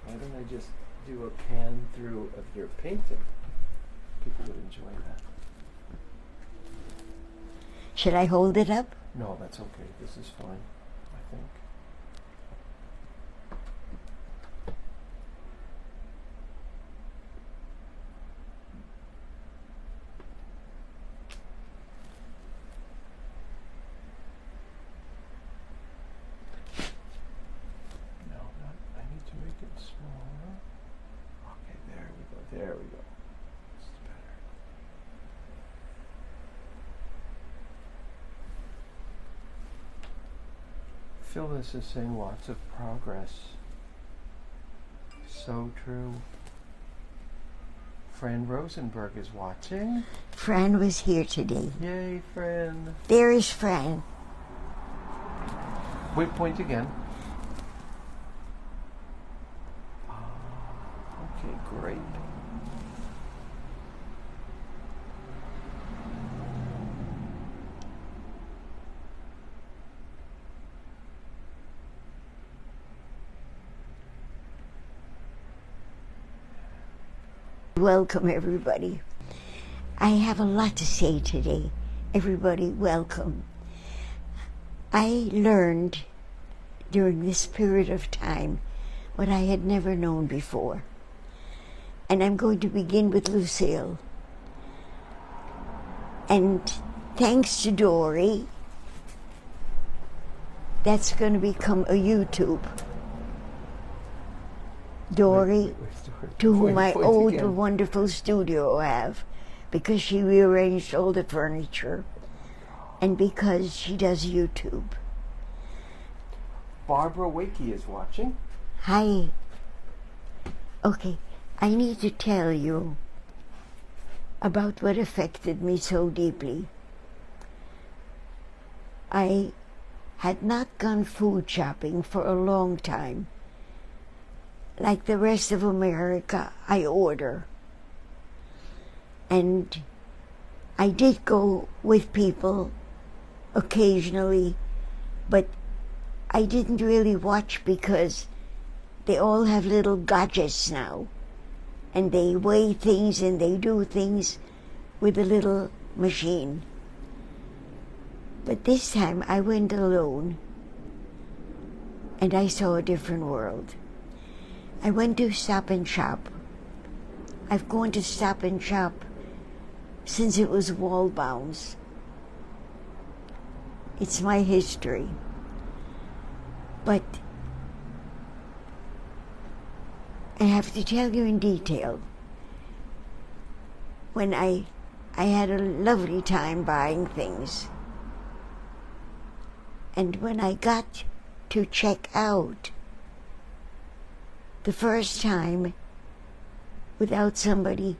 Why don't I just do a pan through of your painting? People would enjoy that. Should I hold it up? No, that's okay. This is fine, I think. No, I need to make it smaller. Okay, there we go. There we go. It's better. Phyllis is saying lots of progress. So true. Fran Rosenberg is watching. Fran was here today. Yay, Fran. There is Fran. Wait, point again. Okay, great. Welcome, everybody. I have a lot to say today. Everybody, welcome. I learned during this period of time what I had never known before. And I'm going to begin with Lucille. And thanks to Dory, that's going to become a YouTube. Dory, to whom I owe the wonderful studio I have, because she rearranged all the furniture and because she does YouTube. Barbara Wakey is watching. Hi. Okay, I need to tell you about what affected me so deeply. I had not gone food shopping for a long time. Like the rest of America, I order. And I did go with people occasionally, but I didn't really watch because they all have little gadgets now. And they weigh things and they do things with a little machine. But this time I went alone and I saw a different world. I went to Stop and Shop. I've gone to Stop and Shop since it was wall-bounds. It's my history. But I have to tell you in detail. When I had a lovely time buying things. And when I got to check out, the first time, without somebody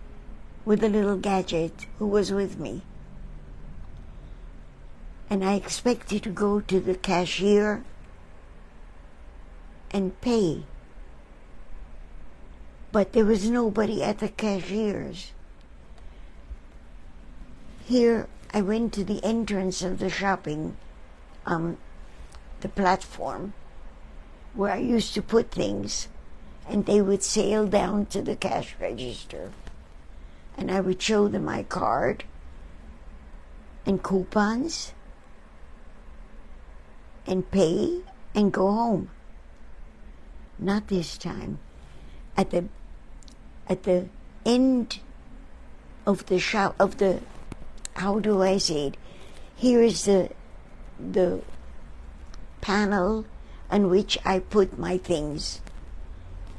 with a little gadget who was with me. And I expected to go to the cashier and pay. But there was nobody at the cashiers. Here, I went to the entrance of the shopping, the platform, where I used to put things. And they would sail down to the cash register. And I would show them my card and coupons and pay and go home. Not this time. At the end of the shop, how do I say it? Here is the panel on which I put my things,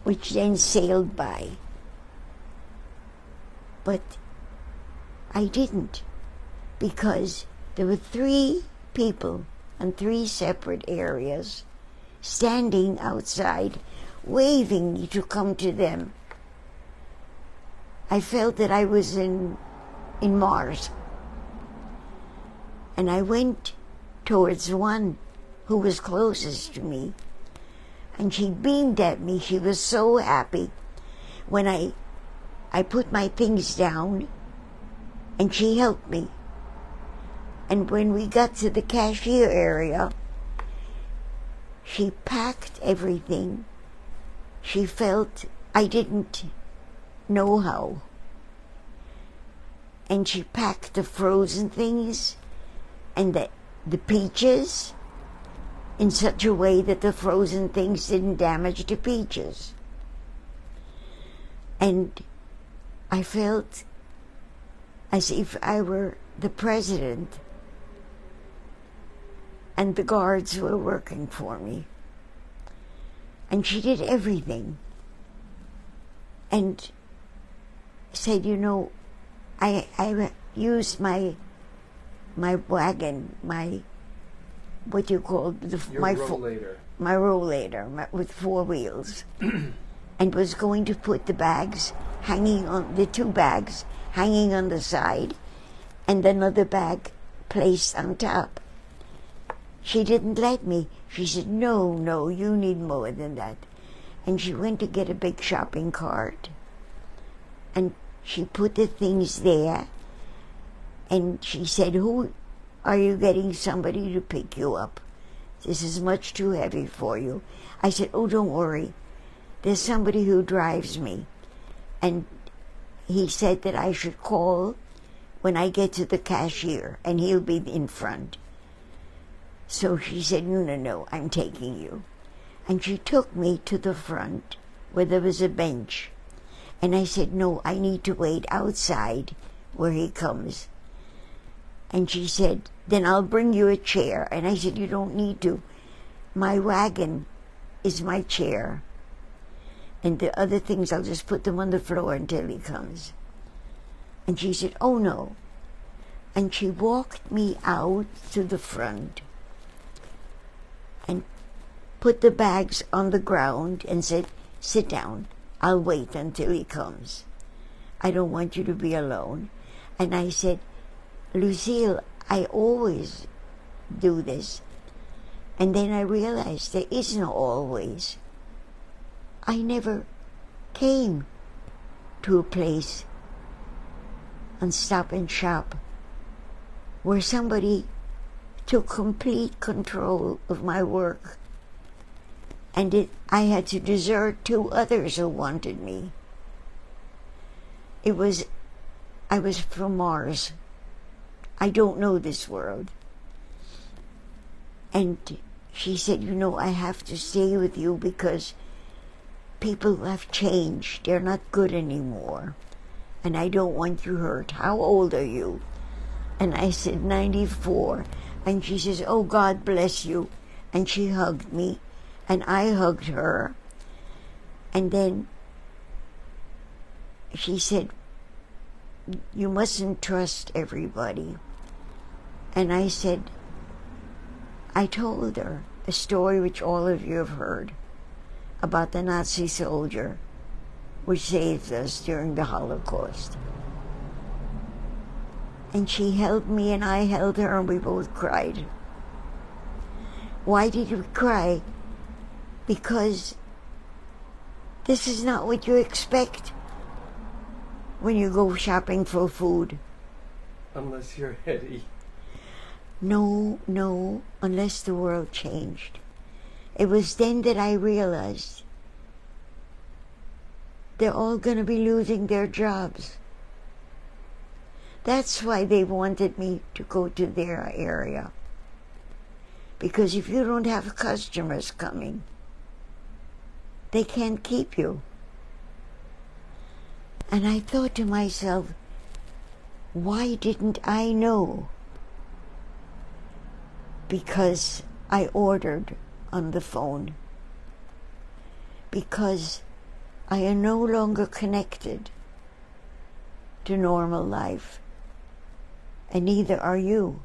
which then sailed by. But I didn't, because there were 3 people in 3 separate areas standing outside, waving me to come to them. I felt that I was in Mars. And I went towards one who was closest to me. And she beamed at me. She was so happy when I put my things down, and she helped me. And when we got to the cashier area, she packed everything. she felt I didn't know how. And she packed the frozen things and the peaches in such a way that the frozen things didn't damage the peaches. And I felt as if I were the president and the guards were working for me. And she did everything. And said, you know, I used my wagon, what you call my rollator with 4 wheels, and was going to put the bags the 2 bags hanging on the side, and another bag placed on top. She didn't let me. She said, no, you need more than that. And she went to get a big shopping cart, and she put the things there, and she said, who are you getting somebody to pick you up? This is much too heavy for you. I said, oh, don't worry. There's somebody who drives me. And he said that I should call when I get to the cashier, and he'll be in front. So she said, no, I'm taking you. And she took me to the front where there was a bench. And I said, no, I need to wait outside where he comes. And she said, then I'll bring you a chair. And I said, you don't need to. My wagon is my chair. And the other things, I'll just put them on the floor until he comes. And she said, oh, no. And she walked me out to the front and put the bags on the ground and said, sit down. I'll wait until he comes. I don't want you to be alone. And I said, Lucille, I always do this. And then I realized there is no always. I never came to a place on Stop and Shop where somebody took complete control of my work, and I had to desert 2 others who wanted me. I was from Mars. I don't know this world. And she said, you know, I have to stay with you because people have changed. They're not good anymore. And I don't want you hurt. How old are you? And I said, 94. And she says, oh, God bless you. And she hugged me. And I hugged her. And then she said, you mustn't trust everybody. And I said, I told her a story which all of you have heard about the Nazi soldier which saved us during the Holocaust. And she held me and I held her and we both cried. Why did we cry? Because this is not what you expect when you go shopping for food. Unless you're Hetty. No, unless the world changed. It was then that I realized they're all going to be losing their jobs. That's why they wanted me to go to their area. Because if you don't have customers coming, they can't keep you. And I thought to myself, why didn't I know? Because I ordered on the phone. Because I am no longer connected to normal life. And neither are you.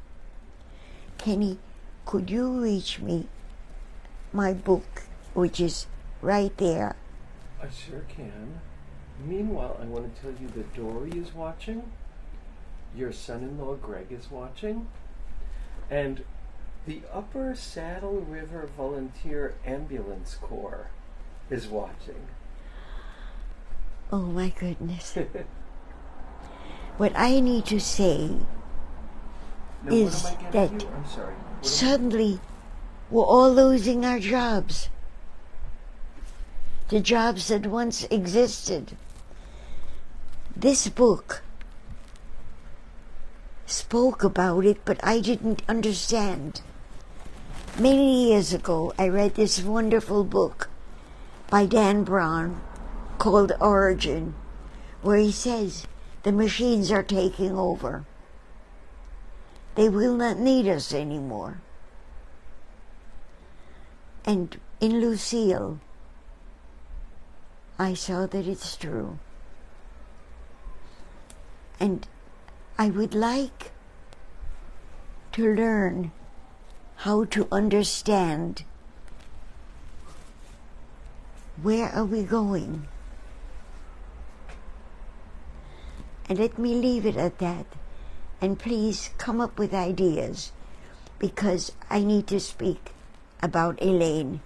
Kenny, could you reach me my book, which is right there? I sure can. Meanwhile, I want to tell you that Dory is watching, your son-in-law Greg is watching, and the Upper Saddle River Volunteer Ambulance Corps is watching. Oh my goodness. What I need to say now, is what am I that getting you? I'm sorry. suddenly we're all losing our jobs. the jobs that once existed. This book spoke about it, but I didn't understand. Many years ago, I read this wonderful book by Dan Brown called Origin, where he says the machines are taking over. They will not need us anymore. And in Lucille, I saw that it's true. And I would like to learn how to understand where are we going. And let me leave it at that. And please come up with ideas, because I need to speak about Elaine.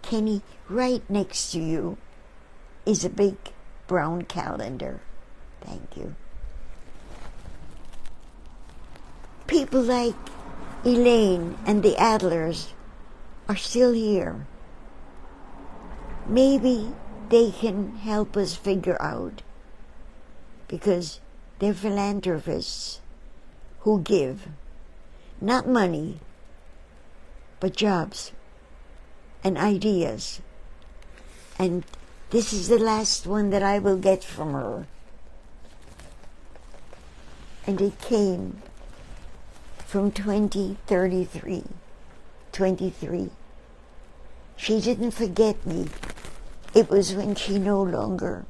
Kenny, right next to you is a big brown calendar. Thank you. People like Elaine and the Adlers are still here. Maybe they can help us figure out, because they're philanthropists who give not money, but jobs and ideas. And this is the last one that I will get from her. And it came from 2033. 23. She didn't forget me. It was when she no longer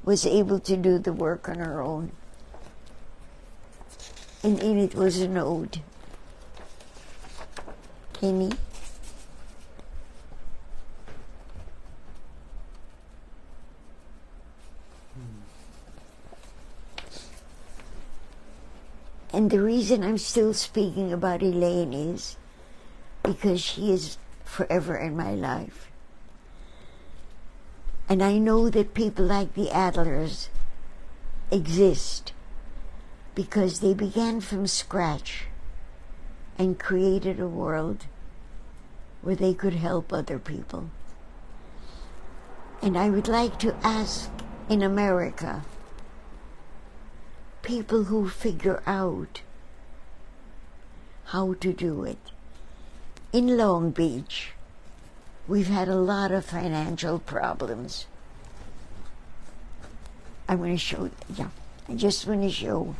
was able to do the work on her own. And in it was a note. Kenny? And the reason I'm still speaking about Elaine is because she is forever in my life. And I know that people like the Adlers exist because they began from scratch and created a world where they could help other people. And I would like to ask in America, people who figure out how to do it. In Long Beach, we've had a lot of financial problems. I want to show, I just want to show.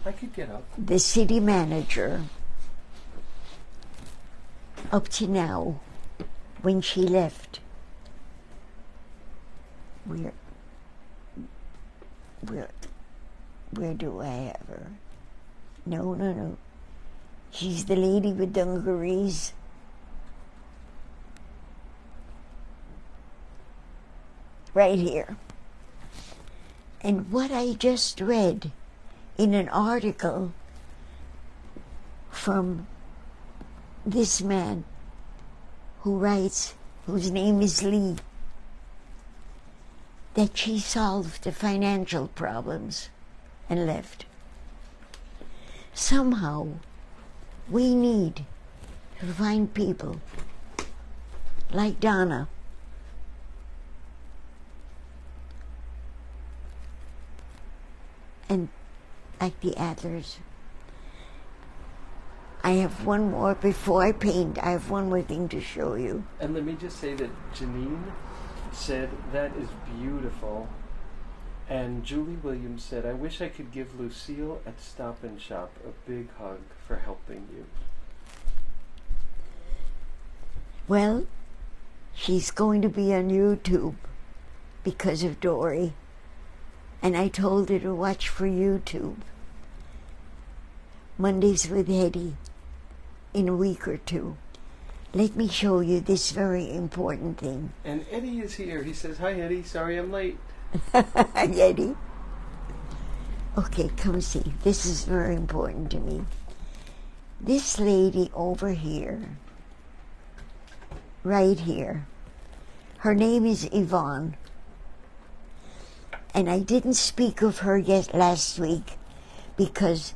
I could get up. The city manager, up to now, when she left, where do I have her? No. She's the lady with dungarees. Right here. And what I just read in an article from this man who writes, whose name is Lee, that she solved the financial problems and left. Somehow, we need to find people like Donna, and like the Adlers. I have one more, before I paint, I have one more thing to show you. And let me just say that Janine said, that is beautiful. And Julie Williams said, I wish I could give Lucille at Stop and Shop a big hug for helping you. Well, she's going to be on YouTube because of Dory. And I told her to watch for YouTube. Mondays with Hetty in a week or two. Let me show you this very important thing. And Eddie is here. He says, hi Eddie, sorry I'm late. Eddie. Okay, come see. This is very important to me. This lady over here, right here, her name is Yvonne. And I didn't speak of her yet last week because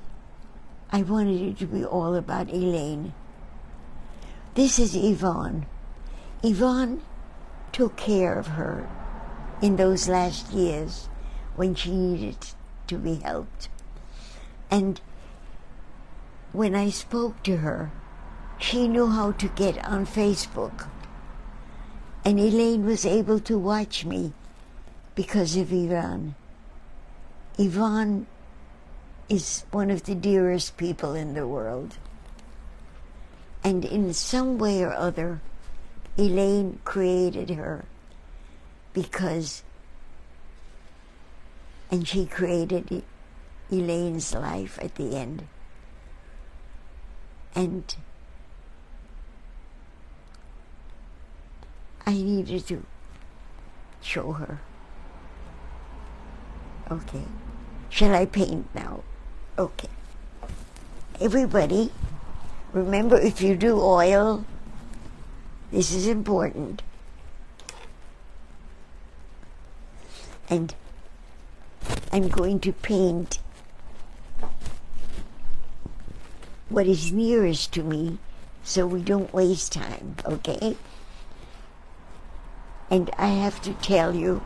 I wanted it to be all about Elaine. This is Yvonne. Yvonne took care of her in those last years when she needed to be helped. And when I spoke to her, she knew how to get on Facebook. And Elaine was able to watch me because of Yvonne. Yvonne is one of the dearest people in the world. And in some way or other, Elaine created her and she created Elaine's life at the end. And I needed to show her. Okay. Shall I paint now? Okay. Everybody, remember, if you do oil, this is important. And I'm going to paint what is nearest to me so we don't waste time, okay? And I have to tell you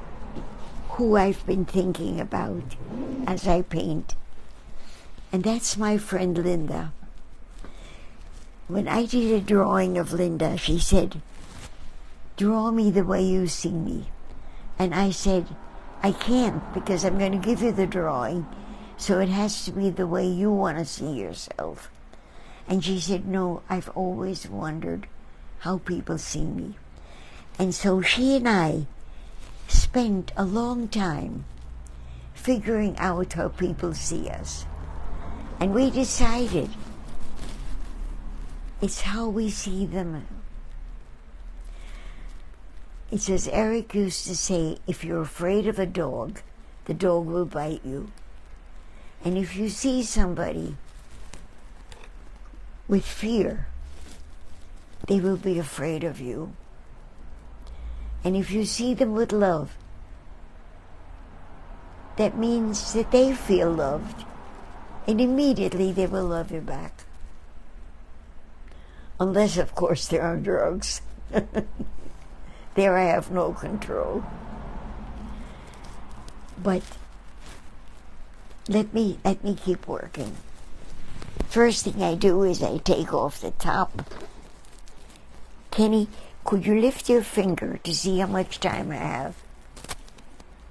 who I've been thinking about as I paint. And that's my friend Linda. When I did a drawing of Linda, she said, "Draw me the way you see me." And I said, "I can't, because I'm going to give you the drawing, so it has to be the way you want to see yourself." And she said, "No, I've always wondered how people see me." And so she and I spent a long time figuring out how people see us. And we decided it's how we see them. It's as Eric used to say, if you're afraid of a dog, the dog will bite you. And if you see somebody with fear, they will be afraid of you. And if you see them with love, that means that they feel loved, and immediately they will love you back. Unless, of course, there are drugs. There I have no control. But let me keep working. First thing I do is I take off the top. Kenny, could you lift your finger to see how much time I have?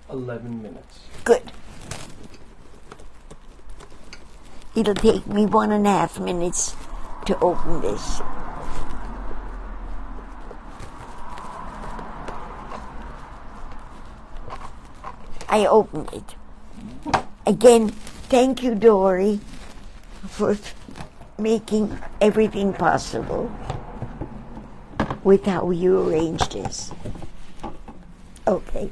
11 minutes. Good. It'll take me 1.5 minutes to open this. I opened it. Again, thank you, Dory, for making everything possible with how you arranged this. Okay.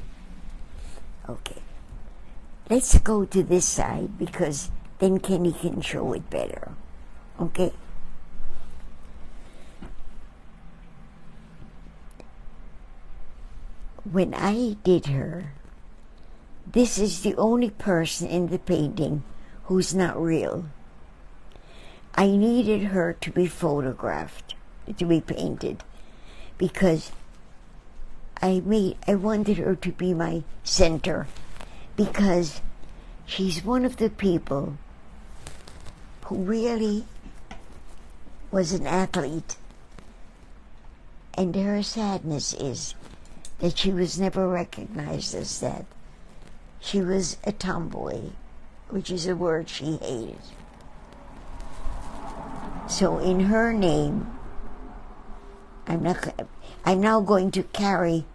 Let's go to this side because then Kenny can show it better. Okay? When I did her, this is the only person in the painting who's not real. I needed her to be photographed, to be painted, because I wanted her to be my center, because she's one of the people who really was an athlete, and her sadness is that she was never recognized as that. She was a tomboy, which is a word she hated. So in her name, I'm now going to carry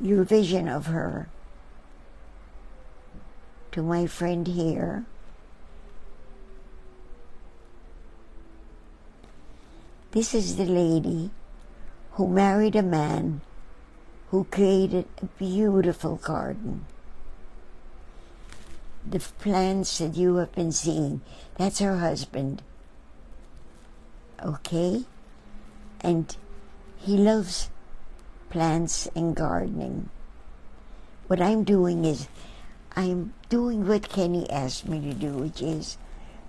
your vision of her to my friend here. This is the lady who married a man who created a beautiful garden. The plants that you have been seeing, that's her husband. Okay? And he loves plants and gardening. What I'm doing is, I'm doing what Kenny asked me to do, which is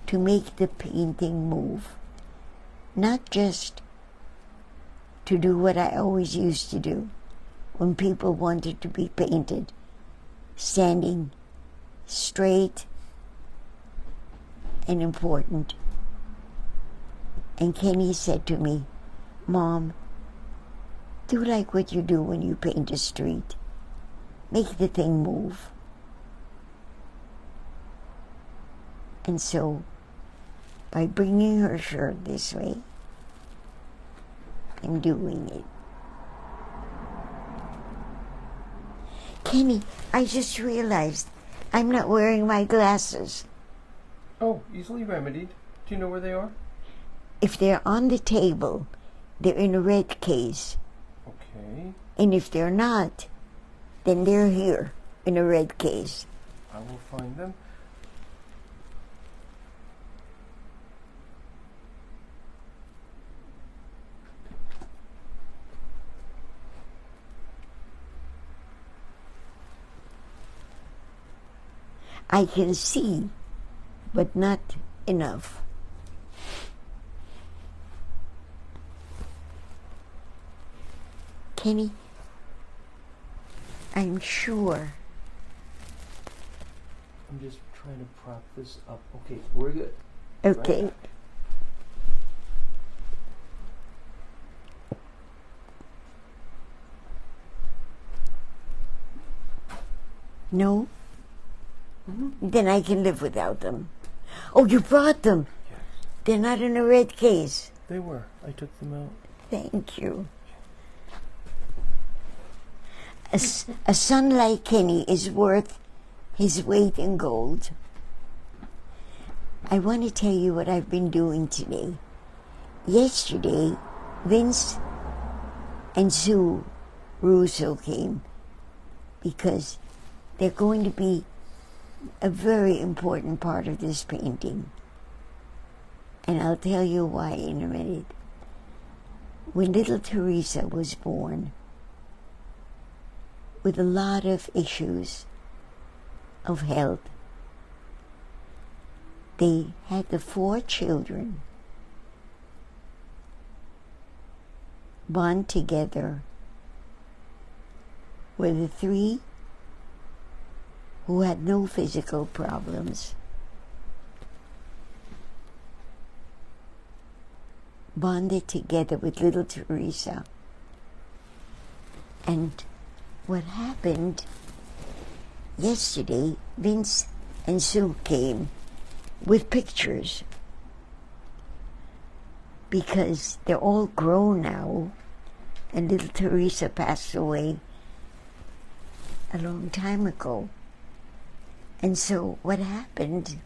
to make the painting move. Not just to do what I always used to do when people wanted to be painted, standing straight and important. And Kenny said to me, Mom, do like what you do when you paint a street. Make the thing move. And so, by bringing her shirt this way, I'm doing it. Kenny, I just realized I'm not wearing my glasses. Oh, easily remedied. Do you know where they are? If they're on the table, they're in a red case. Okay. And if they're not, then they're here in a red case. I will find them. I can see, but not enough. Kenny, I'm sure. I'm just trying to prop this up. Okay, we're good. Okay. Right. No? Mm-hmm. Then I can live without them. Oh, you brought them? Yes. They're not in a red case. They were. I took them out. Thank you. A son like Kenny is worth his weight in gold. I want to tell you what I've been doing today. Yesterday, Vince and Sue Russo came because they're going to be a very important part of this painting. And I'll tell you why in a minute. When little Teresa was born, with a lot of issues of health, they had the 4 children bond together with the 3 who had no physical problems. Bonded together with little Teresa. And what happened yesterday, Vince and Sue came with pictures because they're all grown now, and little Teresa passed away a long time ago. And so what happened,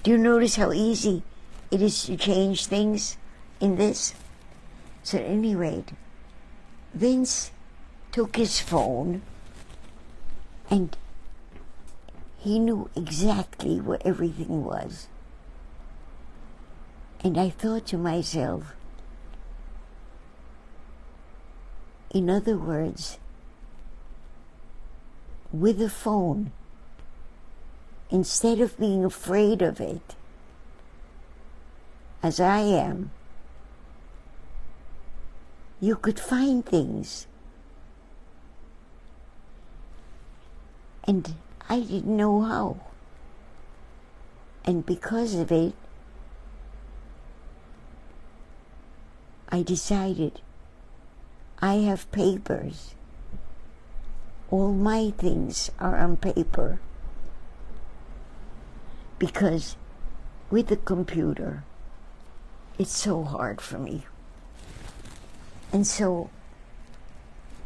do you notice how easy it is to change things in this? So at any rate, Vince took his phone and he knew exactly where everything was. And I thought to myself, in other words, with a phone, instead of being afraid of it, as I am, you could find things. And I didn't know how. And because of it, I decided I have papers. All my things are on paper. Because with the computer, it's so hard for me. And so,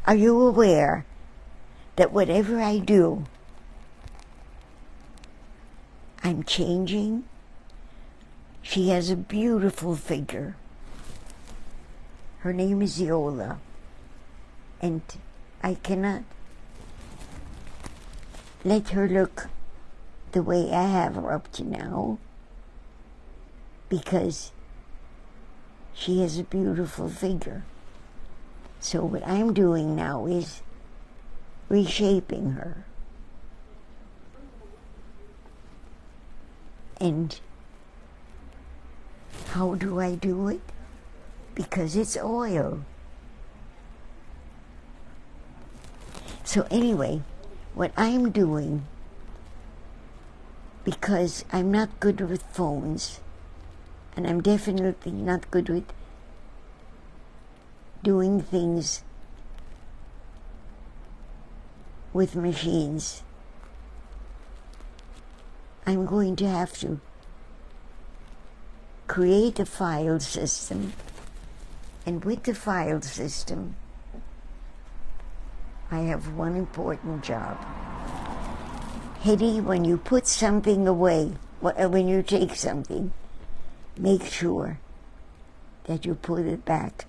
are you aware that whatever I do, I'm changing? She has a beautiful figure. Her name is Yola. And I cannot let her look the way I have her up to now, because she has a beautiful figure. So what I'm doing now is reshaping her. And how do I do it? because it's oil. So anyway, what I'm doing, because I'm not good with phones, and I'm definitely not good with doing things with machines, I'm going to have to create a file system, and with the file system, I have one important job. Hetty, when you put something away, when you take something, make sure that you put it back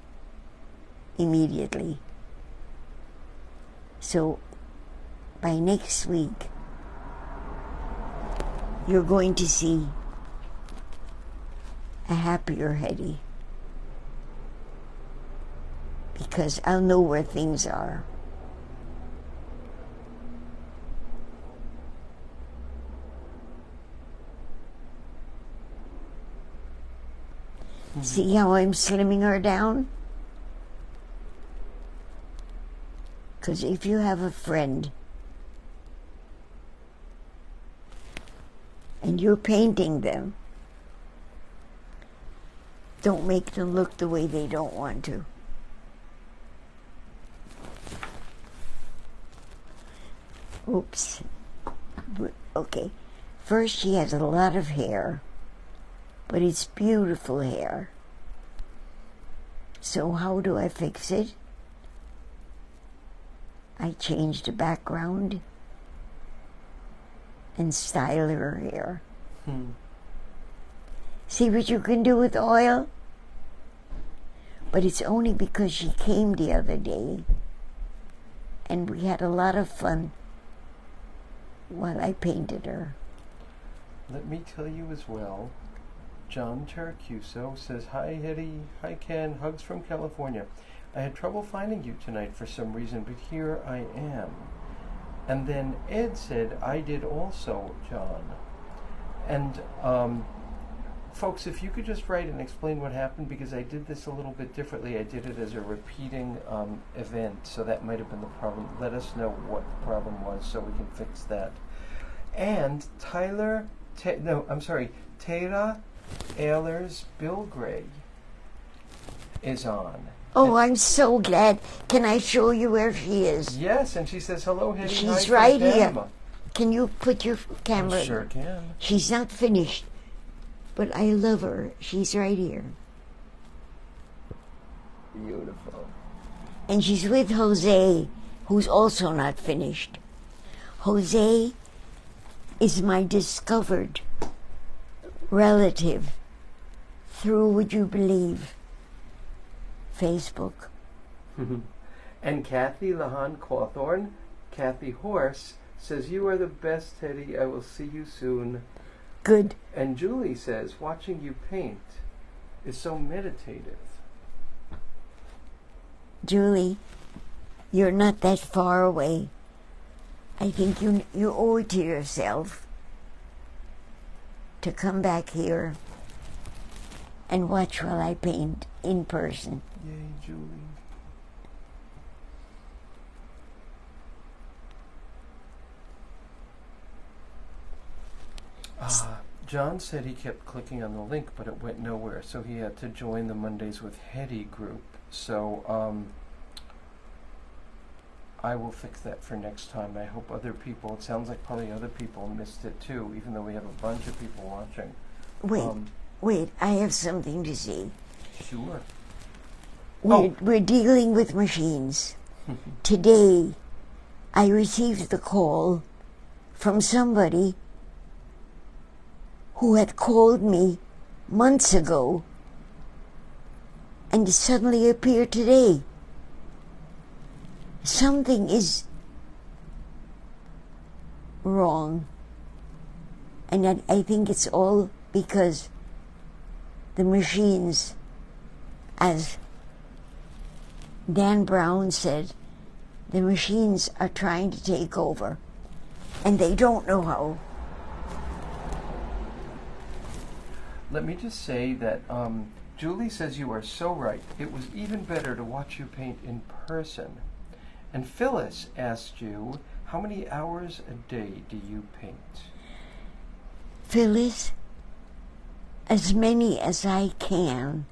immediately. So by next week, you're going to see a happier Hetty, because I'll know where things are. See how I'm slimming her down? Because if you have a friend and you're painting them, don't make them look the way they don't want to. Oops. Okay. First, she has a lot of hair, but it's beautiful hair. So how do I fix it? I change the background and style her hair. See what you can do with oil? But it's only because she came the other day and we had a lot of fun while I painted her. Let me tell you as well, John Taracuso says, "Hi Hetty, hi Ken, hugs from California. I had trouble finding you tonight for some reason, but here I am." And then Ed said, "I did also, John." And folks, if you could just write and explain what happened, because I did this a little bit differently. I did it as a repeating event, so that might have been the problem. Let us know what the problem was so we can fix that. And Tara Adler's Bill Gray is on. Oh, I'm so glad. Can I show you where she is? Yes, and she says, "Hello, Hetty." She's Hi right from here. Panama. Can you put your camera? I sure can. She's not finished, but I love her. She's right here. Beautiful. And she's with Jose, who's also not finished. Jose is my discovered relative through, would you believe, Facebook. And Kathy Lahan Cawthorn, Kathy Horse, says, "You are the best, Hetty. I will see you soon." Good. And Julie says, "Watching you paint is so meditative." Julie, you're not that far away. I think you owe it to yourself to come back here and watch while I paint in person. Yay, Julie. John said he kept clicking on the link, but it went nowhere, so he had to join the Mondays with Hetty group. So I will fix that for next time. I hope other people, it sounds like probably other people missed it too, even though we have a bunch of people watching. Wait, I have something to say. Sure. We're dealing with machines. Today, I received the call from somebody who had called me months ago and suddenly appeared today. Something is wrong. And I think it's all because the machines, as Dan Brown said, the machines are trying to take over, and they don't know how. Let me just say that Julie says you are so right. It was even better to watch you paint in person. And Phyllis asked you, how many hours a day do you paint? Phyllis, as many as I can,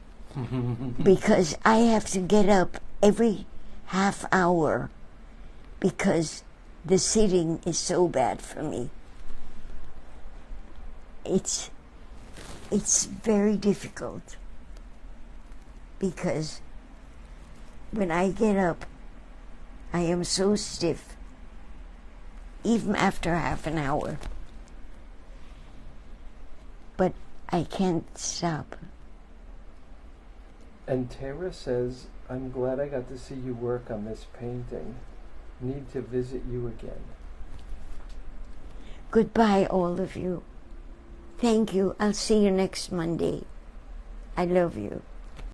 because I have to get up every half hour because the sitting is so bad for me. It's very difficult because when I get up, I am so stiff, even after half an hour. But I can't stop. And Tara says, I'm glad I got to see you work on this painting. Need to visit you again. Goodbye, all of you. Thank you. I'll see you next Monday. I love you.